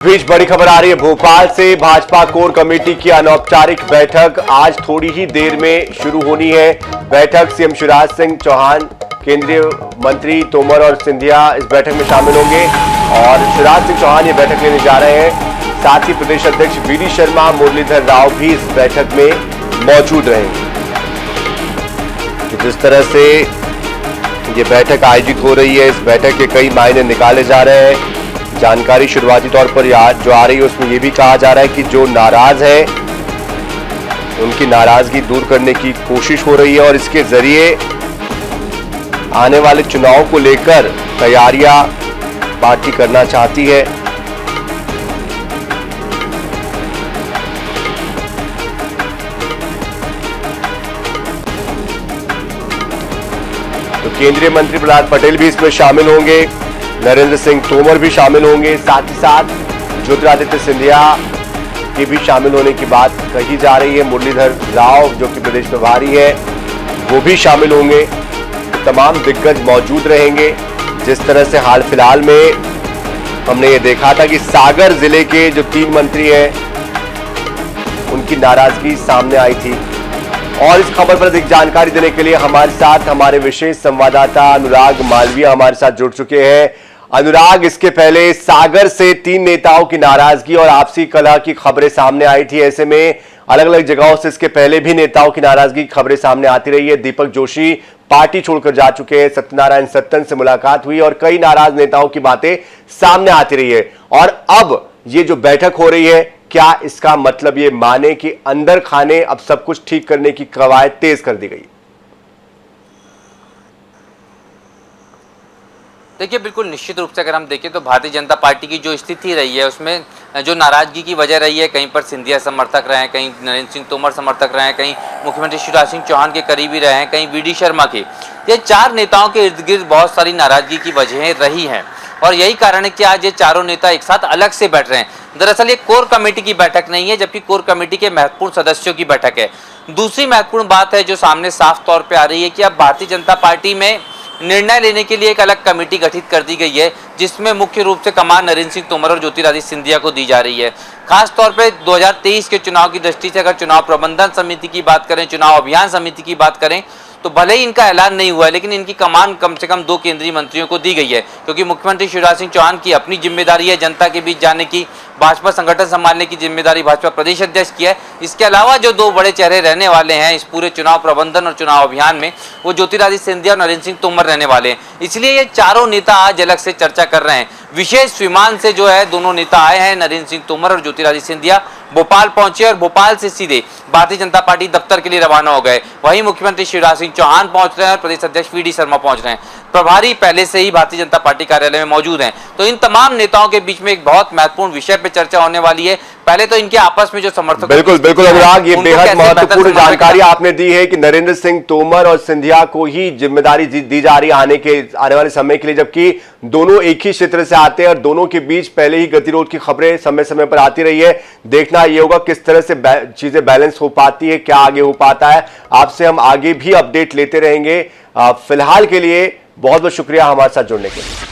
बीच बड़ी खबर आ रही है भोपाल से। भाजपा कोर कमेटी की अनौपचारिक बैठक आज थोड़ी ही देर में शुरू होनी है। बैठक सीएम शिवराज सिंह चौहान, केंद्रीय मंत्री तोमर और सिंधिया इस बैठक में शामिल होंगे और शिवराज सिंह चौहान ये बैठक लेने जा रहे हैं। साथ ही प्रदेश अध्यक्ष वीडी शर्मा, मुरलीधर राव भी इस बैठक में मौजूद रहेंगे। तो जिस तरह से ये बैठक आयोजित हो रही है, इस बैठक के कई मायने निकाले जा रहे हैं। जानकारी शुरुआती तौर पर जो आ रही है उसमें यह भी कहा जा रहा है कि जो नाराज है उनकी नाराजगी दूर करने की कोशिश हो रही है और इसके जरिए आने वाले चुनाव को लेकर तैयारियां पार्टी करना चाहती है। तो केंद्रीय मंत्री प्रहलाद पटेल भी इसमें शामिल होंगे, नरेंद्र सिंह तोमर भी शामिल होंगे, साथ ही साथ ज्योतिरादित्य सिंधिया के भी शामिल होने की बात कही जा रही है। मुरलीधर राव जो कि प्रदेश प्रभारी है वो भी शामिल होंगे। तो तमाम दिग्गज मौजूद रहेंगे। जिस तरह से हाल फिलहाल में हमने ये देखा था कि सागर जिले के जो 3 मंत्री हैं उनकी नाराजगी सामने आई थी। और इस खबर पर अधिक जानकारी देने के लिए हमारे साथ हमारे विशेष संवाददाता अनुराग मालविया हमारे साथ जुड़ चुके हैं। अनुराग, इसके पहले सागर से 3 नेताओं की नाराजगी और आपसी कलह की खबरें सामने आई थी। ऐसे में अलग अलग जगहों से इसके पहले भी नेताओं की नाराजगी की खबरें सामने आती रही है। दीपक जोशी पार्टी छोड़कर जा चुके हैं, सत्यनारायण सत्तन से मुलाकात हुई और कई नाराज नेताओं की बातें सामने आती रही है। और अब ये जो बैठक हो रही है, क्या इसका मतलब ये माने कि अंदर खाने अब सब कुछ ठीक करने की कवायद तेज कर दी गई? देखिए, बिल्कुल निश्चित रूप से अगर हम देखें तो भारतीय जनता पार्टी की जो स्थिति रही है उसमें जो नाराजगी की वजह रही है, कहीं पर सिंधिया समर्थक रहे हैं, कहीं नरेंद्र सिंह तोमर समर्थक रहे हैं, कहीं मुख्यमंत्री शिवराज सिंह चौहान के करीबी रहे हैं, कहीं वीडी शर्मा के। ये 4 नेताओं के इर्द गिर्द बहुत सारी नाराजगी की वजहें रही हैं और यही कारण है कि आज ये चारों नेता एक साथ अलग से बैठ रहे हैं। दरअसल ये कोर कमेटी की बैठक नहीं है, जबकि कोर कमेटी के महत्वपूर्ण सदस्यों की बैठक है। दूसरी महत्वपूर्ण बात है जो सामने साफ तौर पे आ रही है कि अब भारतीय जनता पार्टी में निर्णय लेने के लिए एक अलग कमेटी गठित कर दी गई है, जिसमें मुख्य रूप से कमान नरेंद्र सिंह तोमर और ज्योतिरादित्य सिंधिया को दी जा रही है। खास तौर पे 2023 के चुनाव की दृष्टि से अगर चुनाव प्रबंधन समिति की बात करें, चुनाव अभियान समिति की बात करें, तो भले ही इनका ऐलान नहीं हुआ है लेकिन इनकी कमान कम से कम 2 केंद्रीय मंत्रियों को दी गई है, क्योंकि मुख्यमंत्री शिवराज सिंह चौहान की अपनी जिम्मेदारी है जनता के बीच जाने की, भाजपा संगठन संभालने की जिम्मेदारी भाजपा प्रदेश अध्यक्ष की है। इसके अलावा जो 2 बड़े चेहरे रहने वाले हैं इस पूरे चुनाव प्रबंधन और चुनाव अभियान में, वो ज्योतिरादित्य सिंधिया और नरेंद्र सिंह तोमर रहने वाले हैं। इसलिए ये चारों नेता आज अलग से चर्चा कर रहे हैं। विशेष विमान से जो है दोनों नेता आए हैं, नरेंद्र सिंह तोमर और ज्योतिरादित्य सिंधिया भोपाल पहुंचे और भोपाल से सीधे भारतीय जनता पार्टी दफ्तर के लिए रवाना हो गए। वहीं मुख्यमंत्री शिवराज सिंह चौहान पहुंच रहे हैं और प्रदेश अध्यक्ष वीडी शर्मा पहुंच रहे हैं। प्रभारी पहले से ही भारतीय जनता पार्टी कार्यालय में मौजूद हैं। तो इन तमाम नेताओं के बीच में एक बहुत महत्वपूर्ण विषय पर चर्चा होने वाली है। पहले तो इनके आपस में जो समर्थक, बिल्कुल अनुराग, ये बेहद महत्वपूर्ण जानकारी आपने दी है कि नरेंद्र सिंह तोमर और सिंधिया को ही जिम्मेदारी दी जा रही है आने वाले समय के लिए, जबकि दोनों एक ही क्षेत्र से आते हैं और दोनों के बीच पहले ही गतिरोध की खबरें समय समय पर आती रही है। देखना यह होगा किस तरह से चीजें बैलेंस हो पाती है, क्या आगे हो पाता है। आपसे हम आगे भी अपडेट लेते रहेंगे। फिलहाल के लिए बहुत बहुत शुक्रिया हमारे साथ जुड़ने के लिए।